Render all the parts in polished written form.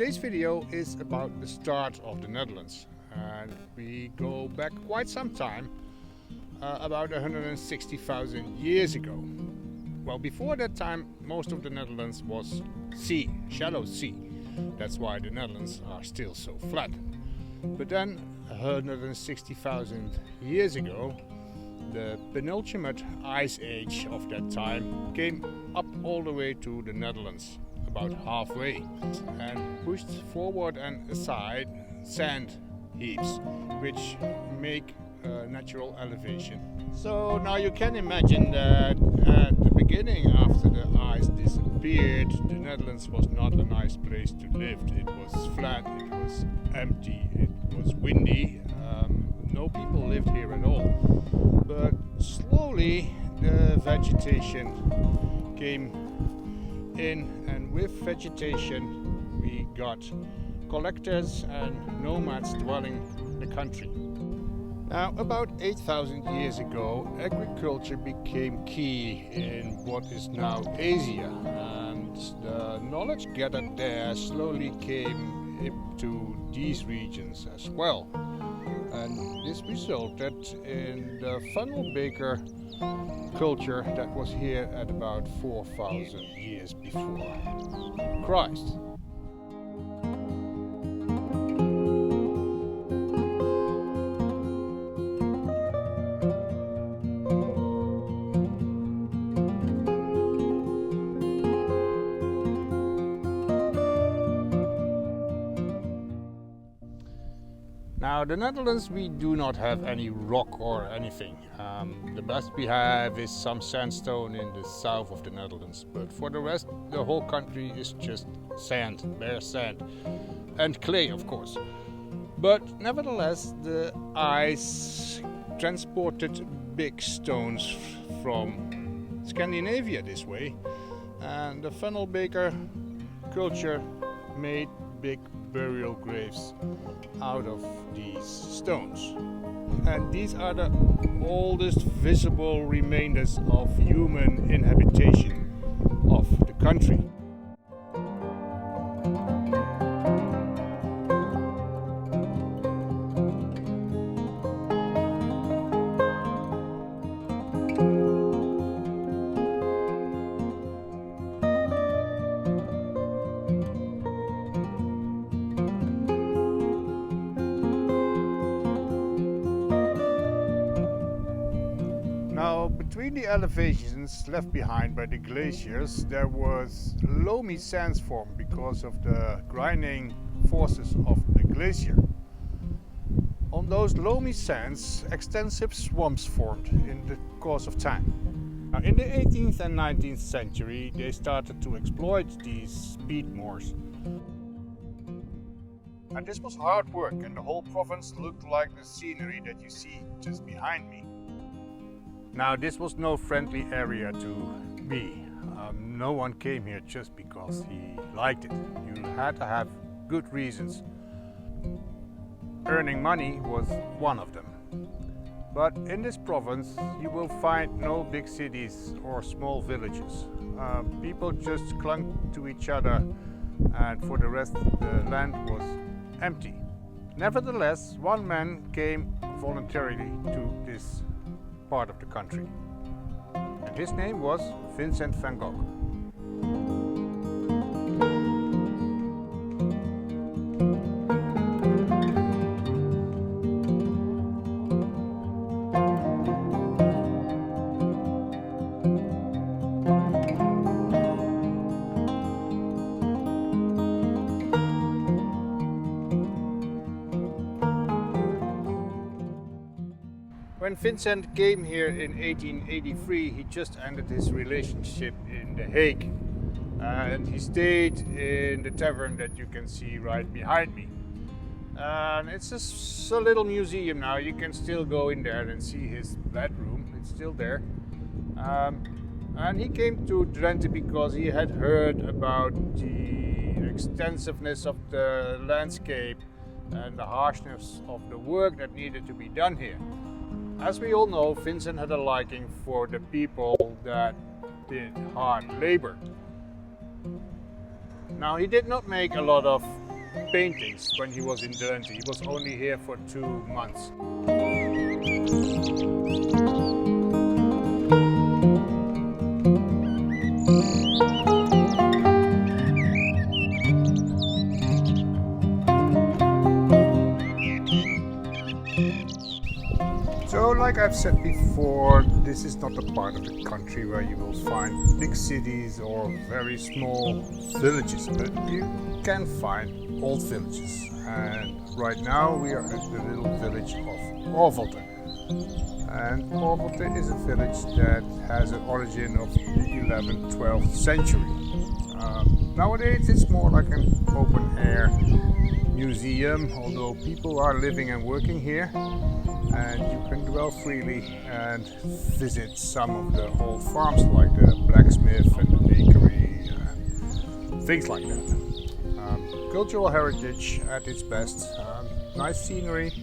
Today's video is about the start of the Netherlands, and we go back quite some time, about 160,000 years ago. Well, before that time most of the Netherlands was sea, shallow sea. That's why the Netherlands are still so flat. But then 160,000 years ago, the penultimate ice age of that time came up all the way to the Netherlands, about halfway, and pushed forward and aside sand heaps, which make natural elevation. So now you can imagine that at the beginning, after the ice disappeared, the Netherlands was not a nice place to live. It was flat, it was empty, it was windy, no people lived here at all. But slowly the vegetation came in, and with vegetation we got collectors and nomads dwelling the country. Now, about 8,000 years ago, agriculture became key in what is now Asia, and the knowledge gathered there slowly came into these regions as well. And this resulted in the funnel baker culture that was here at about 4,000 years before Christ. Now, the Netherlands, we do not have any rock or anything. The best we have is some sandstone in the south of the Netherlands, but for the rest the whole country is just sand, bare sand, and clay, of course. But nevertheless, the ice transported big stones from Scandinavia this way, and the funnel baker culture made big burial graves out of these stones. And these are the oldest visible remainders of human inhabitation of the country. Now, between the elevations left behind by the glaciers, there was loamy sands formed because of the grinding forces of the glacier. On those loamy sands, extensive swamps formed in the course of time. Now, in the 18th and 19th century, they started to exploit these peat moors. And this was hard work, and the whole province looked like the scenery that you see just behind me. Now, this was no friendly area to be. No one came here just because he liked it. You had to have good reasons. Earning money was one of them. But in this province you will find no big cities or small villages. People just clung to each other, and for the rest the land was empty. Nevertheless, one man came voluntarily to this part of the country, and his name was Vincent van Gogh. When Vincent came here in 1883, he just ended his relationship in The Hague, and he stayed in the tavern that you can see right behind me. And it's a little museum now. You can still go in there and see his bedroom. It's still there. And he came to Drenthe because he had heard about the extensiveness of the landscape and the harshness of the work that needed to be done here. As we all know, Vincent had a liking for the people that did hard labor. Now, he did not make a lot of paintings when he was in Drenthe. He was only here for 2 months. So, like I've said before, this is not a part of the country where you will find big cities or very small villages, but you can find old villages. And right now we are at the little village of Provence. And Provence is a village that has an origin of the 11th, 12th century. Nowadays it's more like an open air museum, although people are living and working here. And you can dwell freely and visit some of the old farms like the blacksmith and the bakery, things like that. Cultural heritage at its best, nice scenery,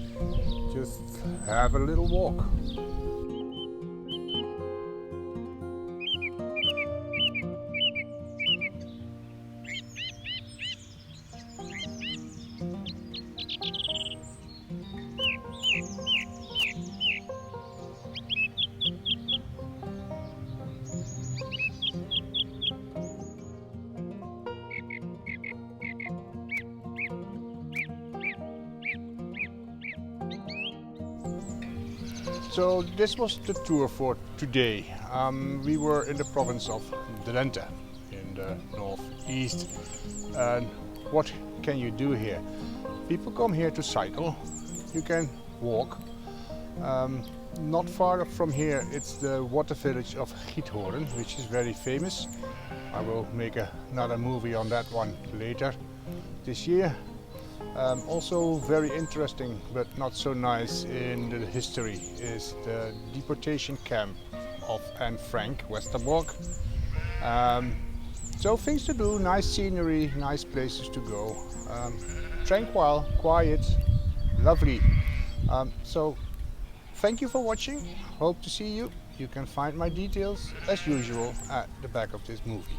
just have a little walk. So this was the tour for today. We were in the province of Drenthe in the northeast. And what can you do here? People come here to cycle. You can walk. Not far from here it's the water village of Giethoorn, which is very famous. I will make another movie on that one later this year. Also very interesting but not so nice in the history is the deportation camp of Anne Frank, Westerbork. So things to do, nice scenery, nice places to go. Tranquil, quiet, lovely. So thank you for watching, hope to see you. You can find my details as usual at the back of this movie.